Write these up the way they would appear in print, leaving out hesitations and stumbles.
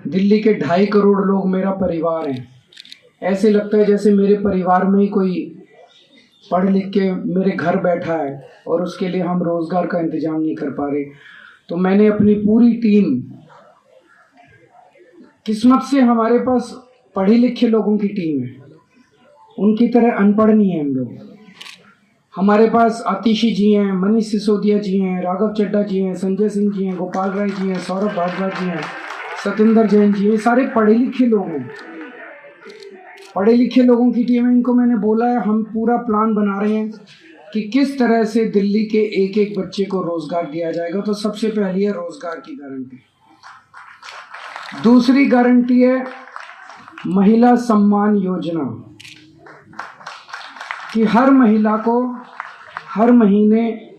दिल्ली के 2.5 करोड़ लोग मेरा परिवार हैं। ऐसे लगता है जैसे मेरे परिवार में ही कोई पढ़ लिख के मेरे घर बैठा है और उसके लिए हम रोज़गार का इंतज़ाम नहीं कर पा रहे। तो मैंने अपनी पूरी टीम, किस्मत से हमारे पास पढ़े लिखे लोगों की टीम है, उनकी तरह अनपढ़ नहीं है हम लोग। हमारे पास आतिशी जी हैं, मनीष सिसोदिया जी हैं, राघव चड्ढा जी हैं, संजय सिंह जी हैं, गोपाल राय जी हैं, सौरभ भारद्वाज जी हैं, सतेंद्र जैन जी, ये सारे पढ़े लिखे लोग हैं। पढ़े लिखे लोगों की टीम है। इनको मैंने बोला है, हम पूरा प्लान बना रहे हैं कि किस तरह से दिल्ली के एक एक बच्चे को रोजगार दिया जाएगा। तो सबसे पहली है रोजगार की गारंटी। दूसरी गारंटी है महिला सम्मान योजना, कि हर महिला को हर महीने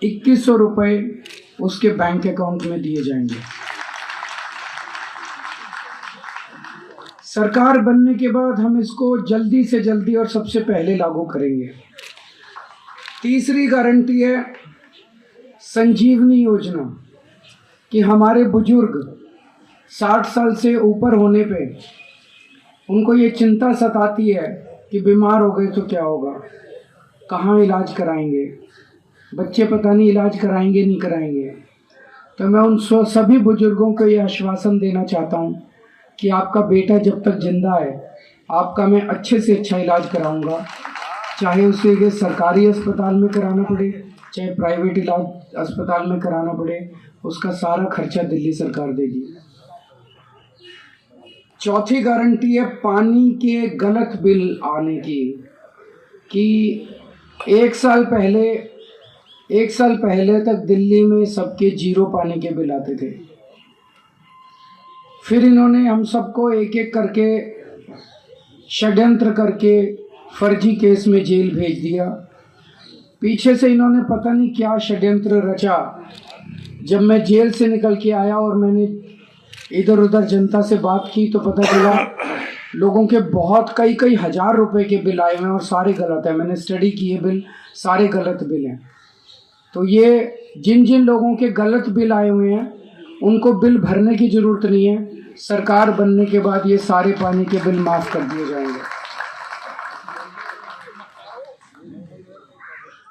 2100 रुपये उसके बैंक अकाउंट में दिए जाएंगे। सरकार बनने के बाद हम इसको जल्दी से जल्दी और सबसे पहले लागू करेंगे। तीसरी गारंटी है संजीवनी योजना, कि हमारे बुजुर्ग 60 साल से ऊपर होने पे उनको ये चिंता सताती है कि बीमार हो गए तो क्या होगा, कहाँ इलाज कराएंगे, बच्चे पता नहीं इलाज कराएंगे नहीं कराएंगे। तो मैं उन सभी बुजुर्गों को ये आश्वासन देना चाहता हूँ कि आपका बेटा जब तक जिंदा है आपका मैं अच्छे से अच्छा इलाज कराऊंगा, चाहे उसे ये सरकारी अस्पताल में कराना पड़े चाहे प्राइवेट इलाज अस्पताल में कराना पड़े, उसका सारा खर्चा दिल्ली सरकार देगी। चौथी गारंटी है पानी के गलत बिल आने की, कि एक साल पहले तक दिल्ली में सबके 0 पानी के बिल आते थे। फिर इन्होंने हम सबको एक एक करके षड्यंत्र करके फर्जी केस में जेल भेज दिया। पीछे से इन्होंने पता नहीं क्या षड्यंत्र रचा। जब मैं जेल से निकल के आया और मैंने इधर उधर जनता से बात की तो पता चला लोगों के बहुत कई हजार रुपए के बिल आए हैं और सारे गलत हैं। मैंने स्टडी किए, बिल सारे गलत बिल हैं। तो ये जिन लोगों के गलत बिल आए हुए हैं उनको बिल भरने की ज़रूरत नहीं है। सरकार बनने के बाद ये सारे पानी के बिल माफ़ कर दिए जाएंगे।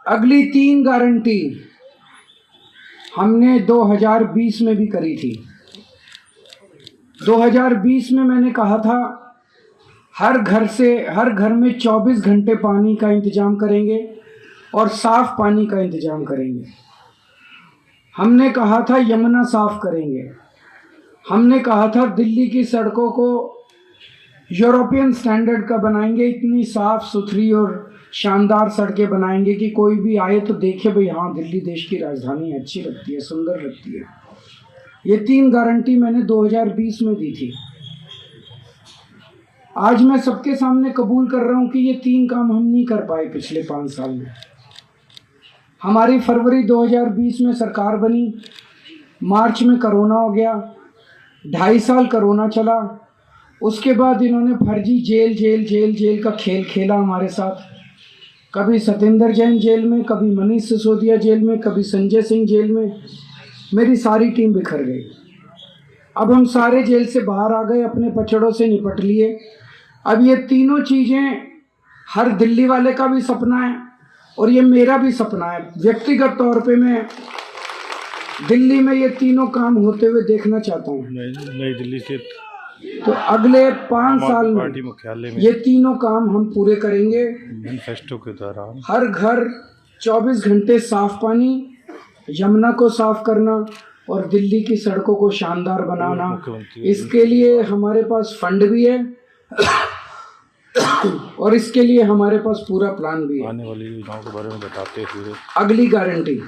अगली 3 गारंटी हमने 2020 में भी करी थी। 2020 में मैंने कहा था हर घर में 24 घंटे पानी का इंतज़ाम करेंगे और साफ पानी का इंतज़ाम करेंगे। हमने कहा था यमुना साफ करेंगे। हमने कहा था दिल्ली की सड़कों को यूरोपियन स्टैंडर्ड का बनाएंगे, इतनी साफ सुथरी और शानदार सड़कें बनाएंगे कि कोई भी आए तो देखे भाई हाँ दिल्ली देश की राजधानी है, अच्छी लगती है, सुंदर लगती है। ये 3 गारंटी मैंने 2020 में दी थी। आज मैं सबके सामने कबूल कर रहा हूँ कि ये 3 काम हम नहीं कर पाए पिछले 5 साल में। हमारी फरवरी 2020 में सरकार बनी, मार्च में कोरोना हो गया, 2.5 साल कोरोना चला। उसके बाद इन्होंने फर्जी जेल का खेल खेला हमारे साथ। कभी सतेंद्र जैन जेल में, कभी मनीष सिसोदिया जेल में, कभी संजय सिंह जेल में। मेरी सारी टीम बिखर गई। अब हम सारे जेल से बाहर आ गए, अपने पचड़ों से निपट लिए। अब ये तीनों चीज़ें हर दिल्ली वाले का भी सपना है और ये मेरा भी सपना है। व्यक्तिगत तौर पे मैं दिल्ली में ये तीनों काम होते हुए देखना चाहता हूँ। नई दिल्ली से तो अगले 5 साल में मुख्यालय में ये तीनों काम हम पूरे करेंगे। मैनिफेस्टो के दौरान हर घर 24 घंटे साफ पानी, यमुना को साफ करना और दिल्ली की सड़कों को शानदार बनाना। इसके लिए हमारे पास फंड भी है और इसके लिए हमारे पास पूरा प्लान भी है। आने वाली योजनाओं के बारे में बताते हुए अगली गारंटी,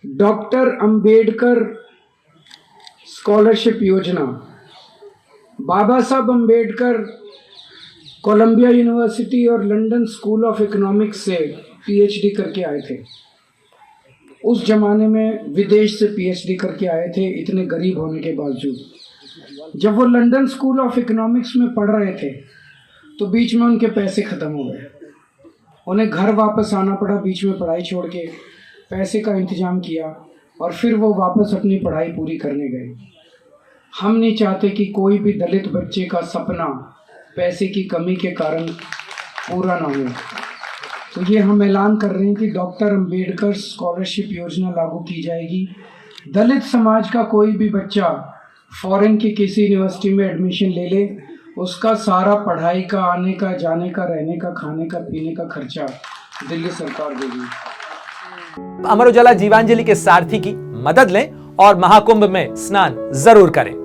डॉक्टर अंबेडकर स्कॉलरशिप योजना। बाबा साहब अंबेडकर कोलंबिया यूनिवर्सिटी और लंदन स्कूल ऑफ इकोनॉमिक्स से पीएचडी करके आए थे। उस जमाने में विदेश से पीएचडी करके आए थे, इतने गरीब होने के बावजूद। जब वो लंदन स्कूल ऑफ इकोनॉमिक्स में पढ़ रहे थे तो बीच में उनके पैसे ख़त्म हो गए। उन्हें घर वापस आना पड़ा, बीच में पढ़ाई छोड़ के पैसे का इंतज़ाम किया और फिर वो वापस अपनी पढ़ाई पूरी करने गए। हम नहीं चाहते कि कोई भी दलित बच्चे का सपना पैसे की कमी के कारण पूरा ना हो। तो ये हम ऐलान कर रहे हैं कि डॉक्टर अंबेडकर स्कॉलरशिप योजना लागू की जाएगी। दलित समाज का कोई भी बच्चा फॉरेन की किसी यूनिवर्सिटी में एडमिशन ले ले, उसका सारा पढ़ाई का, आने का, जाने का, रहने का, खाने का, पीने का खर्चा दिल्ली सरकार देगी। अमर उजाला जीवांजलि के सारथी की मदद लें और महाकुंभ में स्नान जरूर करें।